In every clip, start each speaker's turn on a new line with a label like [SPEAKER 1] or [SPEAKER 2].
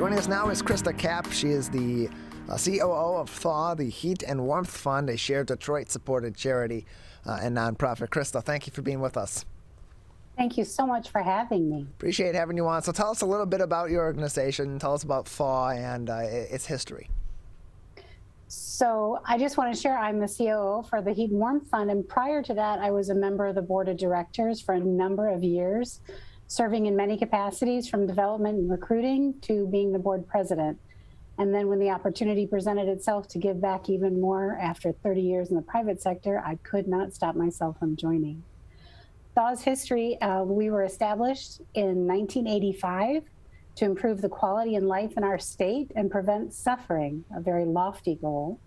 [SPEAKER 1] Joining us now is Krista Capp. She is the COO of Thaw, the Heat and Warmth Fund, a shared Detroit-supported charity and nonprofit. Krista, thank you for being with us.
[SPEAKER 2] Thank you so much for having me.
[SPEAKER 1] Appreciate having you on. So tell us a little bit about your organization. Tell us about Thaw and its history.
[SPEAKER 2] So I just want to share, I'm the COO for the Heat and Warmth Fund, and prior to that, I was a member of the board of directors for a number of years, serving in many capacities from development and recruiting to being the board president. And then when the opportunity presented itself to give back even more after 30 years in the private sector, I could not stop myself from joining. Thaw's history, we were established in 1985 to improve the quality in life in our state and prevent suffering, a very lofty goal.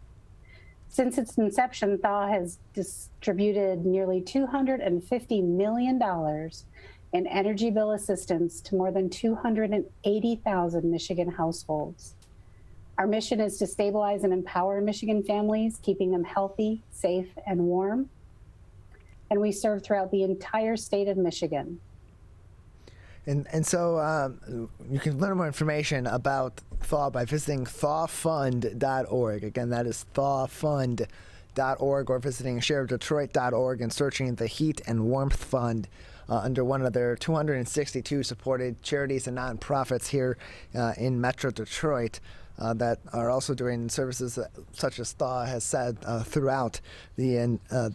[SPEAKER 2] Since its inception, Thaw has distributed nearly $250 million in energy bill assistance to more than 280,000 Michigan households. Our mission is to stabilize and empower Michigan families, keeping them healthy, safe, and warm. And we serve throughout the entire state of Michigan.
[SPEAKER 1] And so you can learn more information about Thaw by visiting thawfund.org. Again, that is thawfund.org, or visiting shareofdetroit.org and searching the Heat and Warmth Fund under one of their 262 supported charities and nonprofits here in Metro Detroit that are also doing services such as Thaw has said throughout the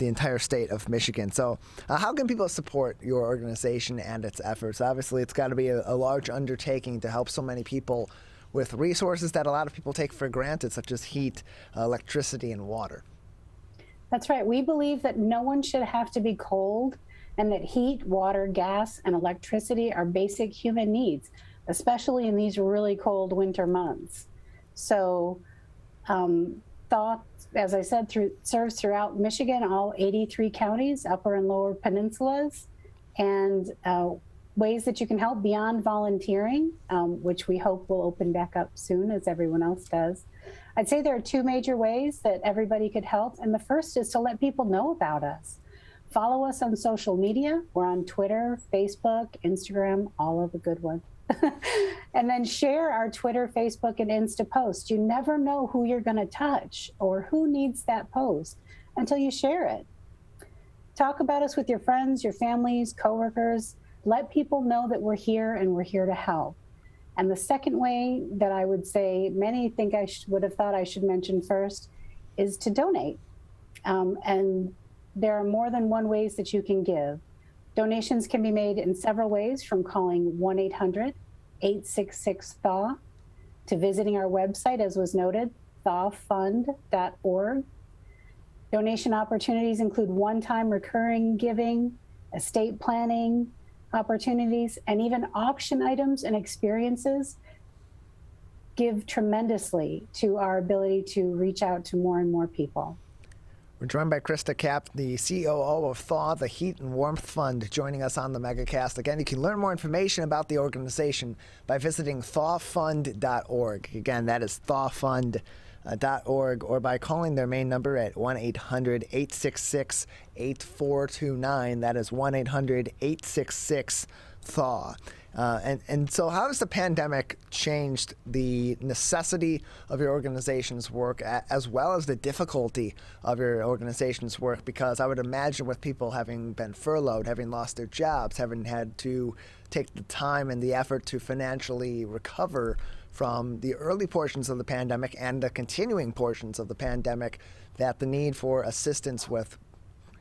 [SPEAKER 1] entire state of Michigan. So how can people support your organization and its efforts? Obviously, it's got to be a large undertaking to help so many people with resources that a lot of people take for granted, such as heat, electricity, and water.
[SPEAKER 2] That's right. We believe that no one should have to be cold, and that heat, water, gas, and electricity are basic human needs, especially in these really cold winter months. So Thaw, as I said, serves throughout Michigan, all 83 counties, upper and lower peninsulas, and ways that you can help beyond volunteering, which we hope will open back up soon, as everyone else does. I'd say there are two major ways that everybody could help, and the first is to let people know about us. Follow us on social media. We're on Twitter, Facebook, Instagram, all of the good ones. And then share our Twitter, Facebook, and Insta posts. You never know who you're going to touch or who needs that post until you share it. Talk about us with your friends, your families, coworkers. Let people know that we're here and we're here to help. And the second way that I would say many think I would have thought I should mention first is to donate. And there are more than one ways that you can give. Donations can be made in several ways, from calling 1-800-866-THAW to visiting our website, as was noted, thawfund.org. Donation opportunities include one-time recurring giving, estate planning opportunities, and even auction items and experiences give tremendously to our ability to reach out to more and more people.
[SPEAKER 1] We're joined by Krista Capp, the COO of Thaw, the Heat and Warmth Fund, joining us on the MegaCast. Again, you can learn more information about the organization by visiting thawfund.org. Again, that is thawfund.org, or by calling their main number at 1-800-866-8429. That is 1-800-866-THAW. And so how has the pandemic changed the necessity of your organization's work as well as the difficulty of your organization's work? Because I would imagine with people having been furloughed, having lost their jobs, having had to take the time and the effort to financially recover from the early portions of the pandemic and the continuing portions of the pandemic, that the need for assistance with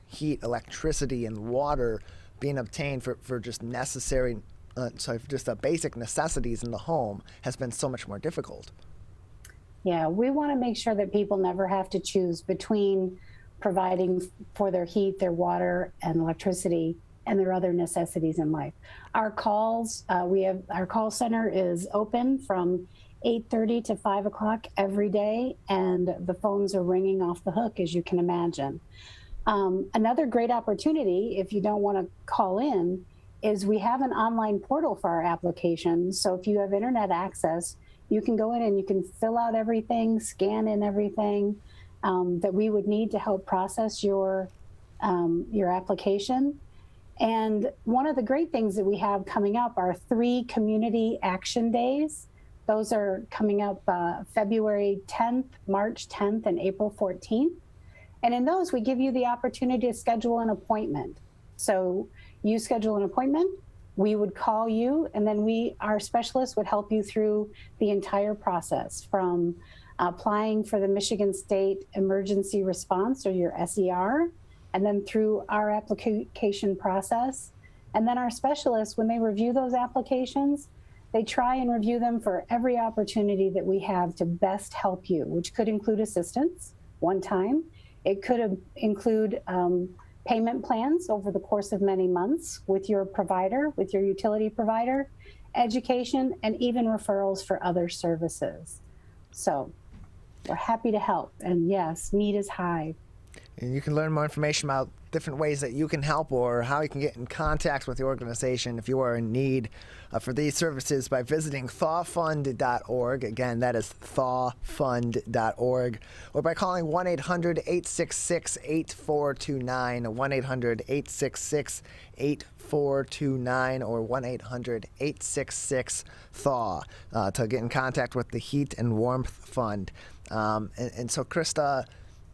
[SPEAKER 1] heat, electricity, and water being obtained for just necessary just the basic necessities in the home has been so much more difficult.
[SPEAKER 2] Yeah, we want to make sure that people never have to choose between providing for their heat, their water, and electricity, and their other necessities in life. Our calls, our call center is open from 8:30 to 5 o'clock every day, and the phones are ringing off the hook, as you can imagine. Another great opportunity, if you don't want to call in, is we have an online portal for our application. So if you have internet access, you can go in and you can fill out everything, scan in everything that we would need to help process your application. And one of the great things that we have coming up are 3 community action days Those are coming up February 10th, March 10th, and April 14th. And in those, we give you the opportunity to schedule an appointment. So you schedule an appointment, we would call you, and then our specialists would help you through the entire process, from applying for the Michigan State Emergency Response, or your SER, and then through our application process. And then our specialists, when they review those applications, they try and review them for every opportunity that we have to best help you, which could include assistance one time. It could include payment plans over the course of many months with your provider, with your utility provider, education, and even referrals for other services. So we're happy to help. And yes, need is high.
[SPEAKER 1] And you can learn more information about different ways that you can help or how you can get in contact with the organization if you are in need for these services by visiting thawfund.org. Again, that is thawfund.org. Or by calling 1-800-866-8429, 1-800-866-8429, or 1-800-866-THAW to get in contact with the Heat and Warmth Fund. And so, Krista,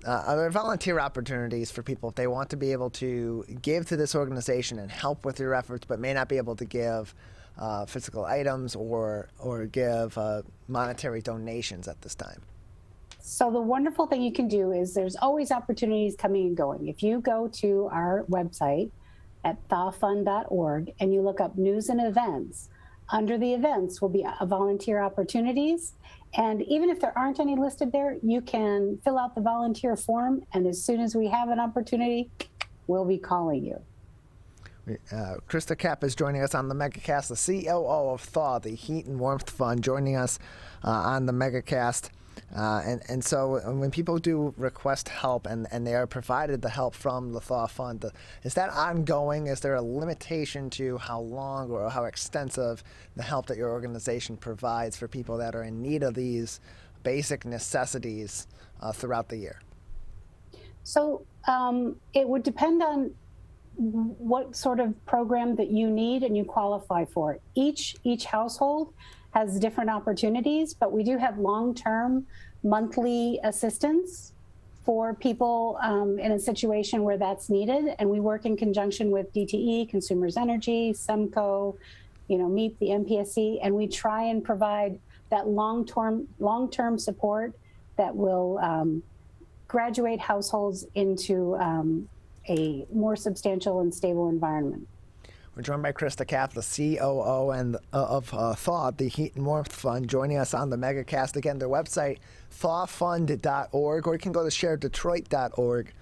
[SPEAKER 1] are there volunteer opportunities for people if they want to be able to give to this organization and help with your efforts, but may not be able to give physical items or give monetary donations at this time?
[SPEAKER 2] So the wonderful thing you can do is there's always opportunities coming and going. If you go to our website at thawfund.org and you look up news and events, under the events will be volunteer opportunities. And even if there aren't any listed there, you can fill out the volunteer form. And as soon as we have an opportunity, we'll be calling you.
[SPEAKER 1] Krista Capp is joining us on the MegaCast, the COO of Thaw, the Heat and Warmth Fund, joining us on the MegaCast. And so when people do request help and they are provided the help from the Thaw Fund, is that ongoing? Is there a limitation to how long or how extensive the help that your organization provides for people that are in need of these basic necessities throughout the year?
[SPEAKER 2] So it would depend on what sort of program that you need and you qualify for. Each household has different opportunities, but we do have long-term monthly assistance for people in a situation where that's needed. And we work in conjunction with DTE, Consumers Energy, SEMCO, MEEP, the MPSC, and we try and provide that long-term support that will graduate households into a more substantial and stable environment.
[SPEAKER 1] We're joined by Krista Capp, the COO of Thaw, the Heat and Warmth Fund, joining us on the MegaCast. Again, their website, thawfund.org, or you can go to sharedetroit.org,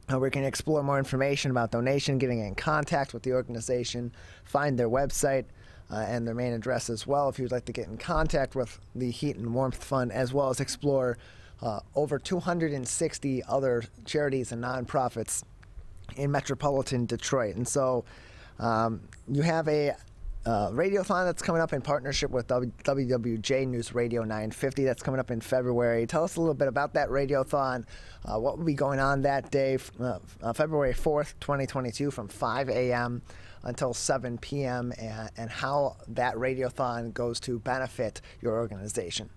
[SPEAKER 1] where you can explore more information about donation, getting in contact with the organization, find their website and their main address as well if you'd like to get in contact with the Heat and Warmth Fund, as well as explore over 260 other charities and nonprofits in metropolitan Detroit. And so you have a radiothon that's coming up in partnership with WWJ News Radio 950. That's coming up in February. Tell us a little bit about that radiothon, what will be going on that day, February 4th, 2022, from 5 a.m. until 7 p.m., and how that radiothon goes to benefit your organization.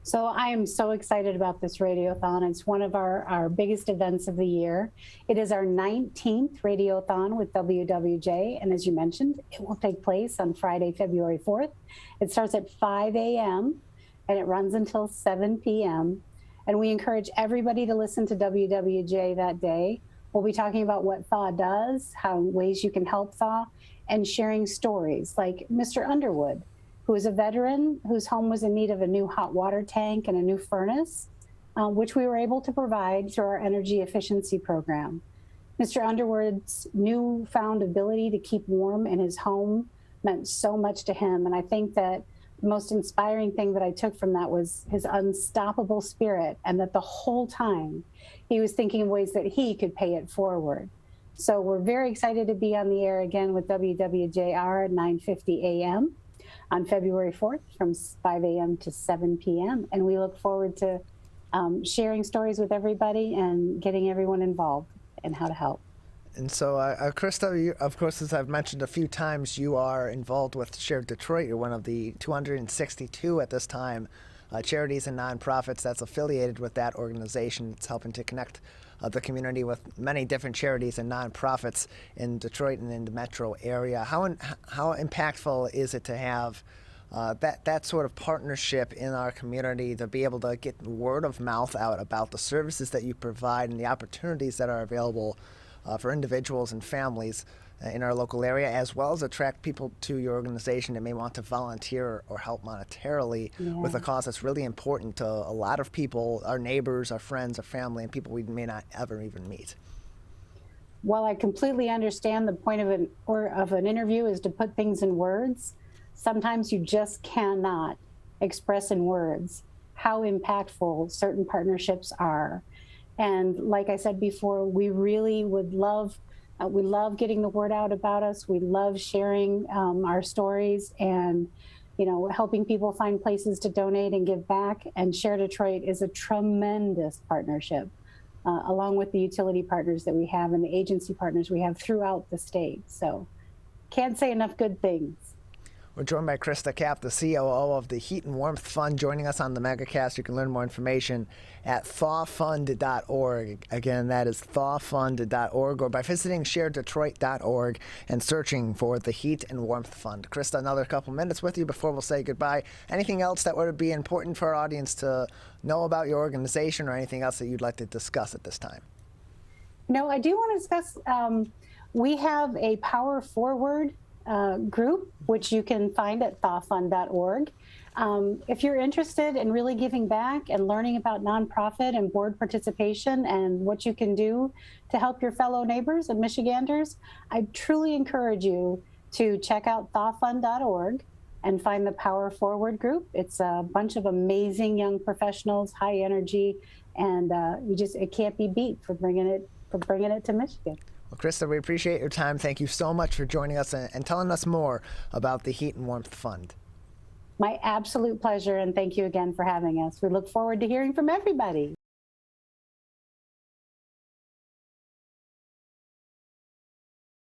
[SPEAKER 2] So I am so excited about this radiothon. It's one of our biggest events of the year. It is our 19th radiothon with WWJ. And as you mentioned, it will take place on Friday, February 4th. It starts at 5 a.m. and it runs until 7 p.m. And we encourage everybody to listen to WWJ that day. We'll be talking about what Thaw does, how ways you can help Thaw, and sharing stories like Mr. Underwood, who is a veteran whose home was in need of a new hot water tank and a new furnace, which we were able to provide through our energy efficiency program. Mr. Underwood's newfound ability to keep warm in his home meant so much to him. And I think that the most inspiring thing that I took from that was his unstoppable spirit, and that the whole time he was thinking of ways that he could pay it forward. So we're very excited to be on the air again with WWJR at 9:50 a.m. on February 4th from 5 a.m. to 7 p.m. And we look forward to sharing stories with everybody and getting everyone involved in how to help.
[SPEAKER 1] And so, Krista, you, of course, as I've mentioned a few times, you are involved with Share Detroit. You're one of the 262 at this time charities and nonprofits that's affiliated with that organization. It's helping to connect the community with many different charities and nonprofits in Detroit and in the metro area. How impactful is it to have that sort of partnership in our community to be able to get word of mouth out about the services that you provide and the opportunities that are available for individuals and families in our local area, as well as attract people to your organization that may want to volunteer or help monetarily with a cause that's really important to a lot of people, our neighbors, our friends, our family, and people we may not ever even meet?
[SPEAKER 2] While I completely understand the point of an interview is to put things in words, sometimes you just cannot express in words how impactful certain partnerships are. And like I said before, we really would love, we love getting the word out about us. We love sharing our stories and, helping people find places to donate and give back. And Share Detroit is a tremendous partnership, along with the utility partners that we have and the agency partners we have throughout the state. So can't say enough good things.
[SPEAKER 1] We're joined by Krista Capp, the COO of the Heat and Warmth Fund, joining us on the MegaCast. You can learn more information at thawfund.org. Again, that is thawfund.org, or by visiting sharedetroit.org and searching for the Heat and Warmth Fund. Krista, another couple minutes with you before we'll say goodbye. Anything else that would be important for our audience to know about your organization, or anything else that you'd like to discuss at this time?
[SPEAKER 2] No, I do want to discuss, we have a Power Forward group, which you can find at thawfund.org. If you're interested in really giving back and learning about nonprofit and board participation and what you can do to help your fellow neighbors and Michiganders, I truly encourage you to check out thawfund.org and find the Power Forward group. It's a bunch of amazing young professionals, high energy, and it can't be beat for bringing it to Michigan.
[SPEAKER 1] Well, Krista, we appreciate your time. Thank you so much for joining us and telling us more about the Heat and Warmth Fund.
[SPEAKER 2] My absolute pleasure, and thank you again for having us. We look forward to hearing from everybody.